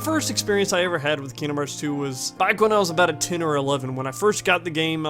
first experience I ever had with Kingdom Hearts 2 was back when I was about a 10 or 11 when I first got the game,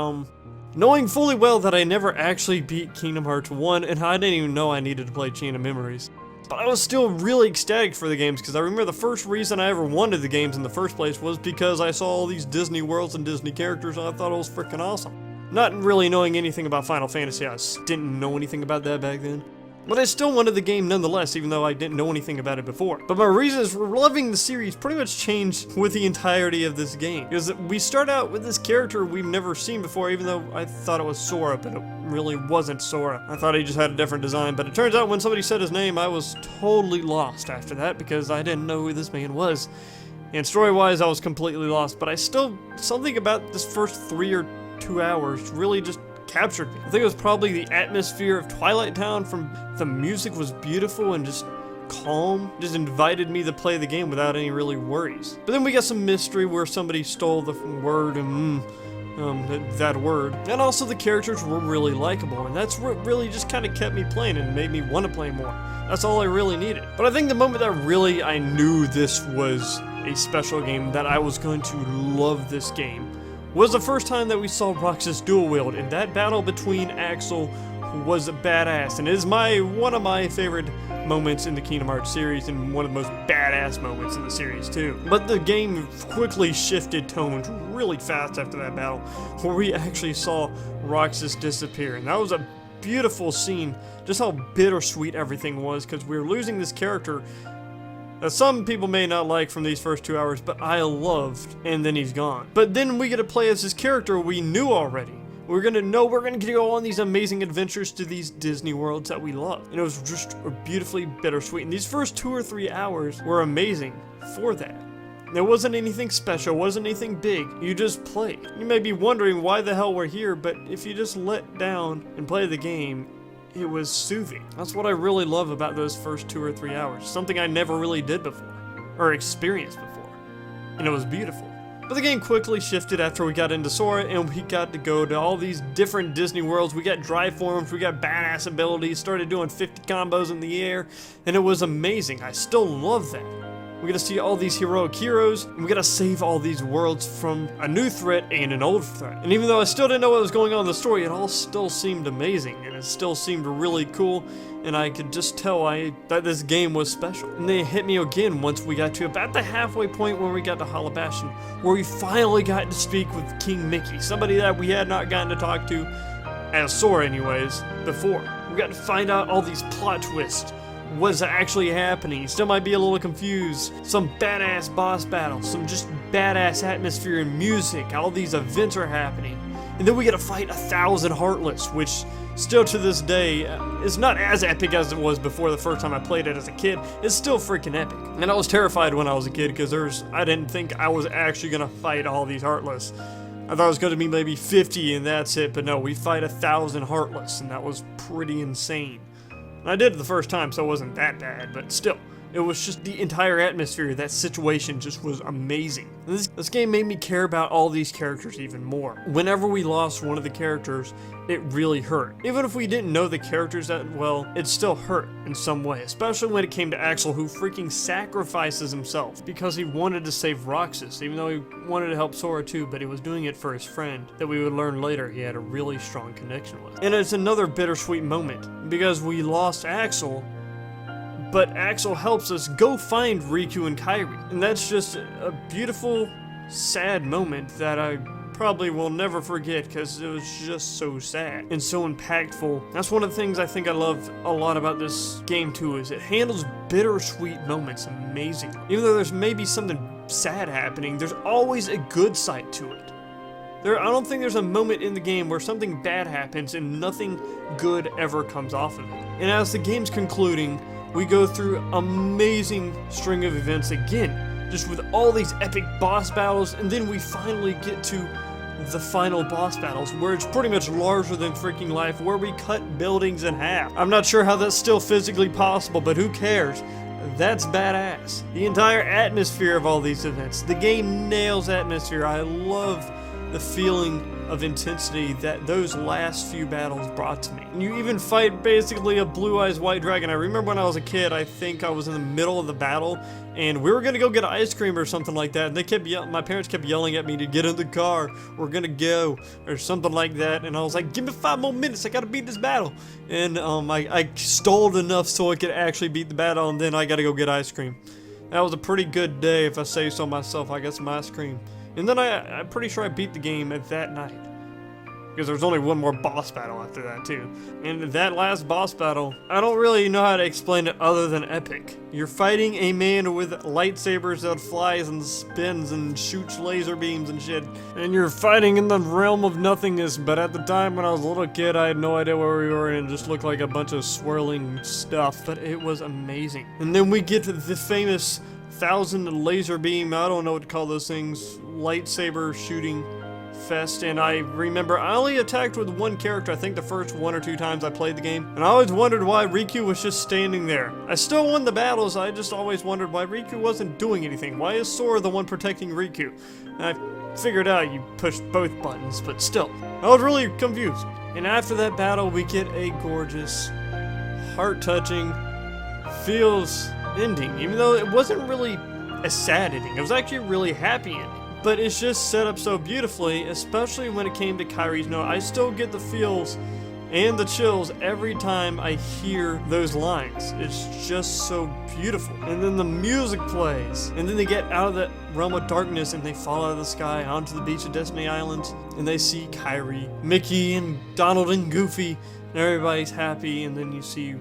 knowing fully well that I never actually beat Kingdom Hearts 1 and I didn't even know I needed to play Chain of Memories. But I was still really ecstatic for the games because I remember the first reason I ever wanted the games in the first place was because I saw all these Disney worlds and Disney characters and I thought it was freaking awesome. Not really knowing anything about Final Fantasy, I didn't know anything about that back then. But I still wanted the game nonetheless, even though I didn't know anything about it before. But my reasons for loving the series pretty much changed with the entirety of this game. Because we start out with this character we've never seen before, even though I thought it was Sora, but it really wasn't Sora. I thought he just had a different design, but it turns out when somebody said his name, I was totally lost after that because I didn't know who this man was. And story-wise, I was completely lost, but something about this first 3 or 2 hours really just captured me. I think it was probably the atmosphere of Twilight Town. From the music was beautiful and just calm, just invited me to play the game without any really worries. But then we got some mystery where somebody stole the word and that word. And also the characters were really likable, and that's what really just kind of kept me playing and made me want to play more. That's all I really needed. But I think the moment that I knew this was a special game, that I was going to love this game, was the first time that we saw Roxas dual wield, and that battle between Axel was badass, and it is one of my favorite moments in the Kingdom Hearts series, and one of the most badass moments in the series too. But the game quickly shifted tones really fast after that battle, where we actually saw Roxas disappear, and that was a beautiful scene, just how bittersweet everything was, because we were losing this character that some people may not like from these first 2 hours, but I loved, and then he's gone. But then we get to play as this character we knew already. We're gonna go on these amazing adventures to these Disney worlds that we love. And it was just beautifully bittersweet. And these first 2 or 3 hours were amazing for that. There wasn't anything special, wasn't anything big. You just played. You may be wondering why the hell we're here, but if you just let down and play the game, it was soothing. That's what I really love about those first 2 or 3 hours. Something I never really did before, or experienced before. And it was beautiful. But the game quickly shifted after we got into Sora, and we got to go to all these different Disney worlds. We got drive forms, we got badass abilities, started doing 50 combos in the air, and it was amazing. I still love that. We get to see all these heroic heroes, and we got to save all these worlds from a new threat and an old threat. And even though I still didn't know what was going on in the story, it all still seemed amazing, and it still seemed really cool, and I could just tell that this game was special. And they hit me again once we got to about the halfway point when we got to Hollow Bastion, where we finally got to speak with King Mickey, somebody that we had not gotten to talk to, as Sora anyways, before. We got to find out all these plot twists. What's actually happening? You still might be a little confused. Some badass boss battles, some just badass atmosphere and music. All these events are happening. And then we get to fight 1,000 Heartless, which still to this day is not as epic as it was before the first time I played it as a kid. It's still freaking epic. And I was terrified when I was a kid because I didn't think I was actually going to fight all these Heartless. I thought it was going to be maybe 50 and that's it, but no, we fight 1,000 Heartless, and that was pretty insane. And I did it the first time, so it wasn't that bad, but still, it was just the entire atmosphere, that situation just was amazing. This game made me care about all these characters even more. Whenever we lost one of the characters, it really hurt. Even if we didn't know the characters that well, it still hurt in some way, especially when it came to Axel, who freaking sacrifices himself because he wanted to save Roxas, even though he wanted to help Sora too, but he was doing it for his friend that we would learn later he had a really strong connection with. And it's another bittersweet moment because we lost Axel, but Axel helps us go find Riku and Kairi. And that's just a beautiful, sad moment that I probably will never forget because it was just so sad and so impactful. That's one of the things I think I love a lot about this game too, is it handles bittersweet moments amazingly. Even though there's maybe something sad happening, there's always a good side to it. I don't think there's a moment in the game where something bad happens and nothing good ever comes off of it. And as the game's concluding, we go through amazing string of events again, just with all these epic boss battles, and then we finally get to the final boss battles, where it's pretty much larger than freaking life, where we cut buildings in half. I'm not sure how that's still physically possible, but who cares? That's badass. The entire atmosphere of all these events. The game nails atmosphere. I love the feeling of intensity that those last few battles brought to me. And you even fight basically a blue eyes white dragon. I remember when I was a kid, I think I was in the middle of the battle and we were gonna go get ice cream or something like that, and they kept my parents kept yelling at me to get in the car, we're gonna go, or something like that, and I was like, give me 5 more minutes, I gotta beat this battle. And I stalled enough so I could actually beat the battle, and then I gotta go get ice cream. That was a pretty good day, if I say so myself. I got some ice cream. And then I'm pretty sure I beat the game at that night. Because there was only one more boss battle after that too. And that last boss battle, I don't really know how to explain it other than epic. You're fighting a man with lightsabers that flies and spins and shoots laser beams and shit. And you're fighting in the realm of nothingness, but at the time when I was a little kid, I had no idea where we were and it just looked like a bunch of swirling stuff, but it was amazing. And then we get to the famous 1,000 laser beam, I don't know what to call those things, lightsaber shooting fest, and I remember I only attacked with one character, I think the first 1 or 2 times I played the game, and I always wondered why Riku was just standing there. I still won the battles, I just always wondered why Riku wasn't doing anything. Why is Sora the one protecting Riku? And I figured out you pushed both buttons, but still, I was really confused. And after that battle, we get a gorgeous, heart-touching, feels ending, even though it wasn't really a sad ending, it was actually a really happy ending. But it's just set up so beautifully, especially when it came to Kairi's note. I still get the feels and the chills every time I hear those lines. It's just so beautiful. And then the music plays, and then they get out of that realm of darkness and they fall out of the sky onto the beach of Destiny Islands, and they see Kairi, Mickey, and Donald and Goofy, and everybody's happy, and then you see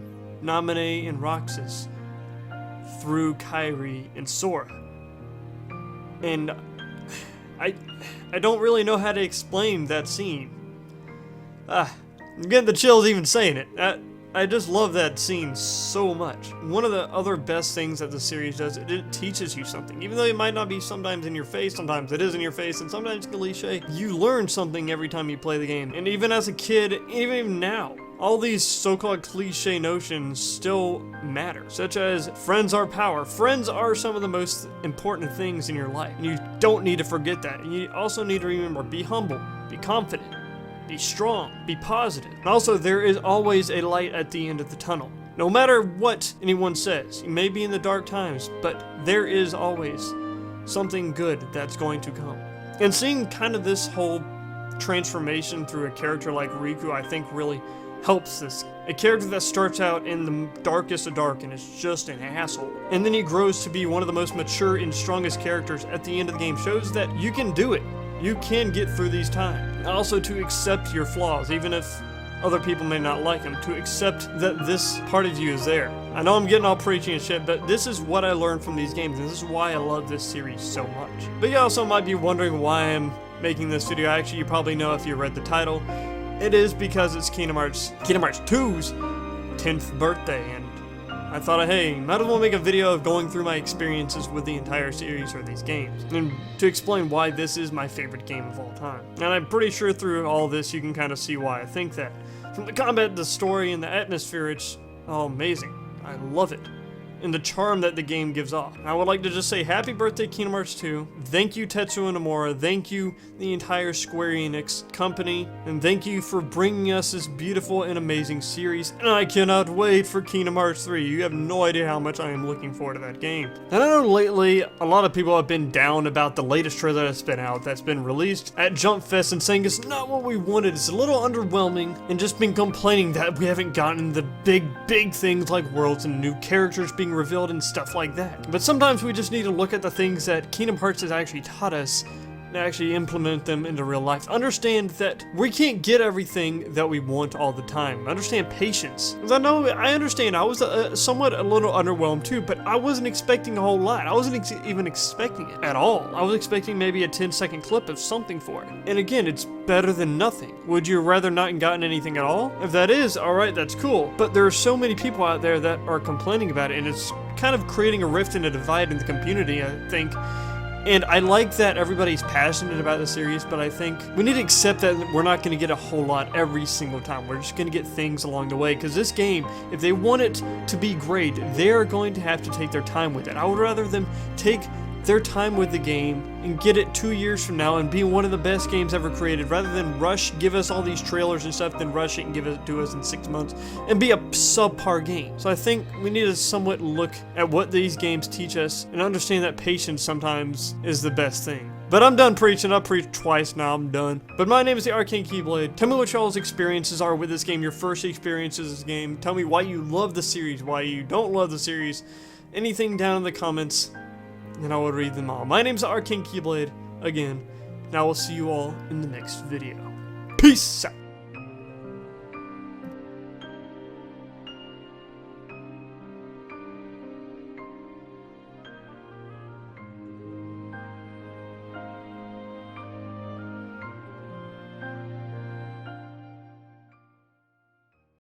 Naminé and Roxas through Kairi and Sora. And I don't really know how to explain that scene. I'm getting the chills even saying it. I just love that scene so much. One of the other best things that the series does, it teaches you something. Even though it might not be sometimes in your face, sometimes it is in your face, and sometimes it's cliche, you learn something every time you play the game. And even as a kid, even now, all these so-called cliche notions still matter, such as friends are power. Friends are some of the most important things in your life, and you don't need to forget that. And you also need to remember, be humble, be confident, be strong, be positive. And also, there is always a light at the end of the tunnel. No matter what anyone says, you may be in the dark times, but there is always something good that's going to come. And seeing kind of this whole transformation through a character like Riku, I think really helps this. A character that starts out in the darkest of dark and is just an asshole, and then he grows to be one of the most mature and strongest characters at the end of the game, shows that you can do it. You can get through these times. Also, to accept your flaws, even if other people may not like them, to accept that this part of you is there. I know I'm getting all preachy and shit, but this is what I learned from these games, and this is why I love this series so much. But you also might be wondering why I'm making this video. Actually, you probably know if you read the title. It is because it's Kingdom Hearts 2's 10th birthday, and I thought, hey, might as well make a video of going through my experiences with the entire series or these games, and to explain why this is my favorite game of all time. And I'm pretty sure through all this you can kind of see why I think that. From the combat, the story, and the atmosphere, it's all amazing. I love it. And the charm that the game gives off. I would like to just say happy birthday, Kingdom Hearts 2. Thank you, Tetsuya Nomura. Thank you, the entire Square Enix company. And thank you for bringing us this beautiful and amazing series. And I cannot wait for Kingdom Hearts 3. You have no idea how much I am looking forward to that game. And I know lately, a lot of people have been down about the latest trailer that's been out, that's been released at Jump Fest, and saying it's not what we wanted. It's a little underwhelming, and just been complaining that we haven't gotten the big things like worlds and new characters being revealed and stuff like that. But sometimes we just need to look at the things that Kingdom Hearts has actually taught us and actually implement them into real life. Understand that we can't get everything that we want all the time. Understand patience. Because I understand I was somewhat a little underwhelmed too, but I wasn't expecting a whole lot. I wasn't even expecting it at all. I was expecting maybe a 10-second clip of something for it. And again, it's better than nothing. Would you rather not gotten anything at all? If that is, alright, that's cool. But there are so many people out there that are complaining about it, and it's kind of creating a rift and a divide in the community, I think. And I like that everybody's passionate about the series, but I think we need to accept that we're not going to get a whole lot every single time. We're just going to get things along the way, because this game, if they want it to be great, they're going to have to take their time with it. I would rather them take their time with the game and get it 2 years from now and be one of the best games ever created, rather than rush, give us all these trailers and stuff, then rush it and give it to us in 6 months and be a subpar game. So I think we need to somewhat look at what these games teach us and understand that patience sometimes is the best thing. But I'm done preaching. I've preached twice now. I'm done. But my name is the Arcane Keyblade. Tell me what y'all's experiences are with this game, your first experiences with this game. Tell me why you love the series, why you don't love the series. Anything down in the comments, and I will read them all. My name's the Arcane Keyblade, again, and I will see you all in the next video. Peace out.